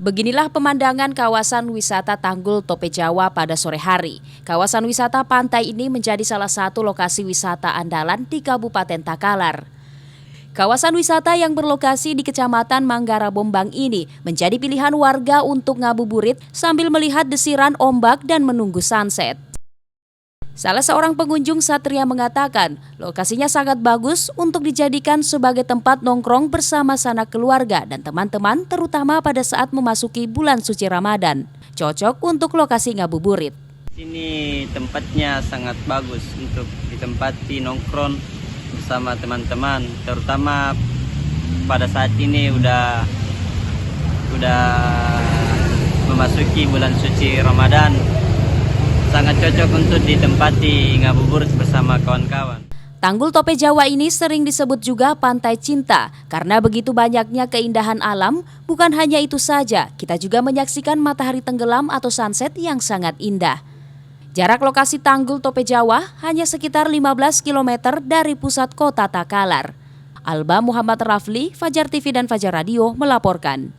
Beginilah pemandangan kawasan wisata Tanggul Tope Jawa pada sore hari. Kawasan wisata pantai ini menjadi salah satu lokasi wisata andalan di Kabupaten Takalar. Kawasan wisata yang berlokasi di Kecamatan Manggara Bombang ini menjadi pilihan warga untuk ngabuburit sambil melihat desiran ombak dan menunggu sunset. Salah seorang pengunjung Satria mengatakan lokasinya sangat bagus untuk dijadikan sebagai tempat nongkrong bersama sanak keluarga dan teman-teman, terutama pada saat memasuki bulan suci Ramadan. Cocok untuk lokasi ngabuburit. Ini tempatnya sangat bagus untuk ditempati nongkrong bersama teman-teman, terutama pada saat ini udah memasuki bulan suci Ramadan. Sangat cocok untuk ditempati ngabuburit bersama kawan-kawan. Tanggul Tope Jawa ini sering disebut juga Pantai Cinta karena begitu banyaknya keindahan alam. Bukan hanya itu saja, kita juga menyaksikan matahari tenggelam atau sunset yang sangat indah. Jarak lokasi Tanggul Tope Jawa hanya sekitar 15 km dari pusat kota Takalar. Alba Muhammad Rafli, Fajar TV dan Fajar Radio melaporkan.